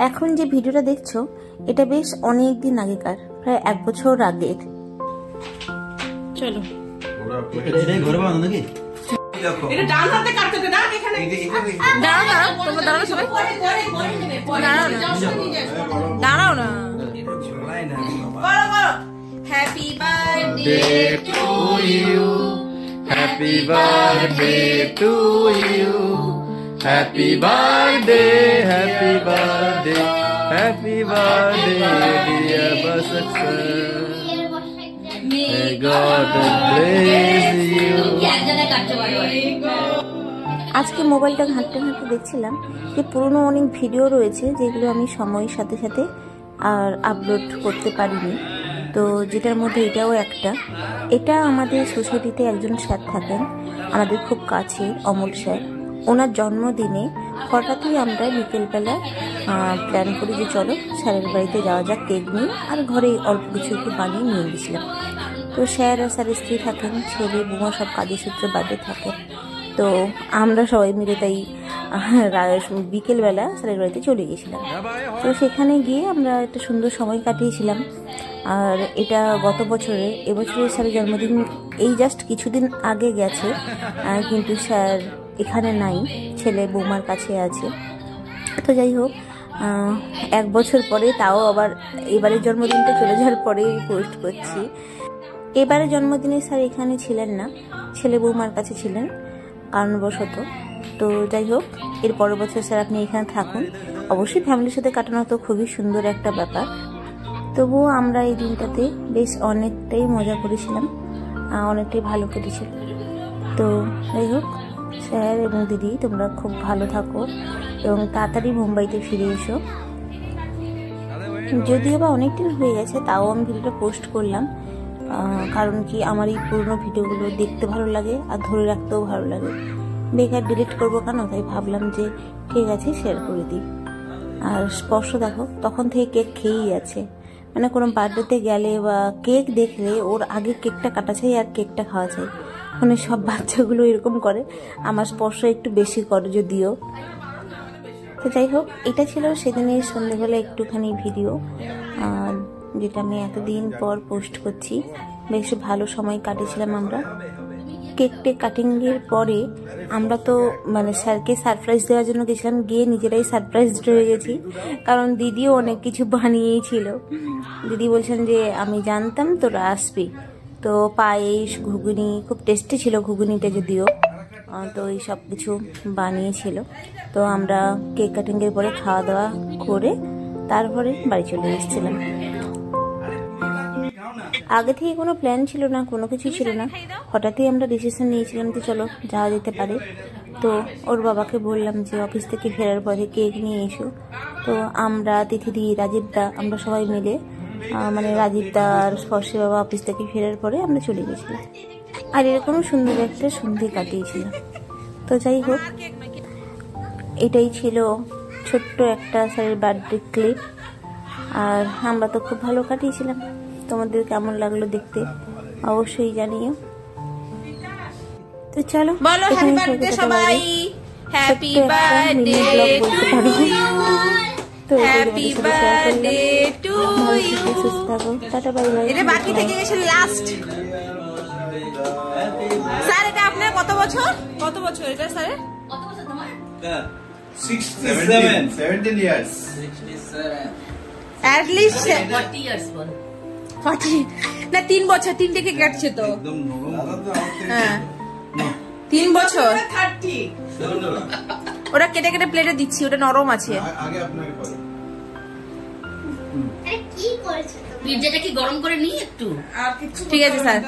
এখন যে ভিডিওটা দেখছো এটা বেশ অনেক দিন আগেকার, প্রায় 1 বছর আগের। চলো এটাই ঘরে বানানো নাকি? এটা ডান হাতে কাটতে দে না এখানে। দাঁড়াও তোমরা দাঁড়াও সবাই, দাঁড়াও না। বলো বলো happy birthday to you, Happy birthday to you. Happy birthday, happy birthday, happy birthday, dear Basaksa. May God bless you. আজকে মোবাইলটা ঘাঁটতে ঘাঁটতে দেখছিলাম যে পুরনো অনেক ভিডিও রয়েছে যেগুলো আমি সময়ের সাথে সাথে আর আপলোড করতে পারিনি। তো যেটার মধ্যে এটাও একটা। এটা আমাদের সোসাইটিতে একজন স্যার থাকেন, আমাদের খুব কাছে, অমল স্যার। ওনার জন্মদিনে হঠাৎই আমরা বিকেলবেলা প্ল্যান করি যে চলো স্যারের বাড়িতে যাওয়া যাক, কেক নিয়ে আর ঘরে অল্প কিছু একটু বানিয়ে নিয়ে গেছিলাম। তো স্যার আর স্যারের স্ত্রী থাকেন, ছেলে বৌমা সব কাজের সূত্রে বাড়িতে থাকেন। তো আমরা সবাই মিলে তাই বিকেলবেলা স্যারের বাড়িতে চলে গেছিলাম। তো সেখানে গিয়ে আমরা একটা সুন্দর সময় কাটিয়েছিলাম। আর এটা গত বছরের, এবছরের স্যারের জন্মদিন এই জাস্ট কিছুদিন আগে গেছে, কিন্তু স্যার এখানে নাই, ছেলে বৌমার কাছে আছে। তো যাই হোক, 1 বছর পরে, তাও আবার এবারের জন্মদিনটা চলে যাওয়ার পরেই পোস্ট করছি। এবারের জন্মদিনে স্যার এখানে ছিলেন না, ছেলে বৌমার কাছে ছিলেন কারণবশত। তো যাই হোক, এর পরের বছর স্যার আপনি এখানে থাকুন। অবশ্যই ফ্যামিলির সাথে কাটানো তো খুবই সুন্দর একটা ব্যাপার। তবুও আমরা এই দিনটাতে বেশ অনেকটাই মজা করেছিলাম, অনেকটাই ভালো কেটেছিল। তো যাই হোক, স্যার এবং দিদি তোমরা খুব ভালো থাকো এবং তাড়াতাড়ি মুম্বাইতে ফিরে এসো। যদিও বা অনেক দিন হয়ে গেছে, তাও আমি ভিডিওটা পোস্ট করলাম, কারণ কি আমার এই পুরনো ভিডিওগুলো দেখতে ভালো লাগে আর ধরে রাখতেও ভালো লাগে। বেকার ডিলিট করবো কেন, তাই ভাবলাম যে ঠিক আছে শেয়ার করে দিই। আর স্পর্শ দেখো, তখন থেকে কেক খেয়েই আছে, মানে কোনো বার্থডেতে গেলে বা কেক দেখলে ওর আগে কেকটা কাটা চাই আর কেকটা খাওয়া চাই। মানে সব বাচ্চাগুলো এরকম করে, আমার স্পর্শ একটু বেশি করে যদিও। তো যাই হোক, এটা ছিল সেদিনের সন্ধ্যেবেলা একটুখানি ভিডিও, যেটা আমি এতদিন পর পোস্ট করছি। বেশ ভালো সময় কাটিয়েছিলাম আমরা। কেকটা কাটিংয়ের পরে আমরা তো মানে স্যারকে সারপ্রাইজ দেওয়ার জন্য গেছিলাম, গিয়ে নিজেরাই সারপ্রাইজ হয়ে গেছি, কারণ দিদিও অনেক কিছু বানিয়েই ছিল। দিদি বলছেন যে আমি জানতাম তোরা আসবি। তো পায়েস, ঘুগনি, খুব টেস্টি ছিল ঘুগনিটা যদিও। তো এই সব কিছু বানিয়েছিল। তো আমরা কেক কাটিংয়ের পরে খাওয়া দাওয়া করে তারপরে বাড়ি চলে এসেছিলাম। আগে থেকে কোনো প্ল্যান ছিল না, কোনো কিছু ছিল না, হঠাৎই আমরা ডিসিশন নিয়েছিলাম যে চলো যাওয়া যেতে পারে। তো ওর বাবাকে বললাম যে অফিস থেকে ফেরার পরে কেক নিয়ে এসো। তো আমরা, তিথিদি, রাজীবদা, আমরা সবাই মিলে, মানে রাজীবদা আর স্পর্শী বাবা অফিস থেকে ফেরার পরে আমরা চলে গেছিলাম। আর এরকম সুন্দর একটা সন্ধে কাটিয়েছিলাম। তো যাই হোক, এটাই ছিল ছোট্ট একটা স্যারের বার্থডে ক্লিপ। আর আমরা তো খুব ভালো কাটিয়েছিলাম। তোমাদের কেমন লাগলো দেখতে অবশ্যই জানিও। তো চলো, বলো হ্যাপি বার্থডে সবাই, happy birthday to you, happy birthday to you. Tata, bye bye. এটা বাকি থেকে গেছে লাস্ট। স্যার এটা আপনার কত বছর? কত বছর এটা স্যার? কত বছর তোমার? 17 years. 67. At least 40 years বল। 40 না, 3 বছর, 3 থেকে কাটছে তো। একদম নরম। হ্যাঁ 3 বছর। 30 ওরা কেটে কেটে প্লেটে দিচ্ছি, ওটা নরম আছে। আগে আপনাকে বলো, আরে কি করেছো তুমি? পিজ্জাটা কি গরম করে নিই একটু? ঠিক আছে স্যার।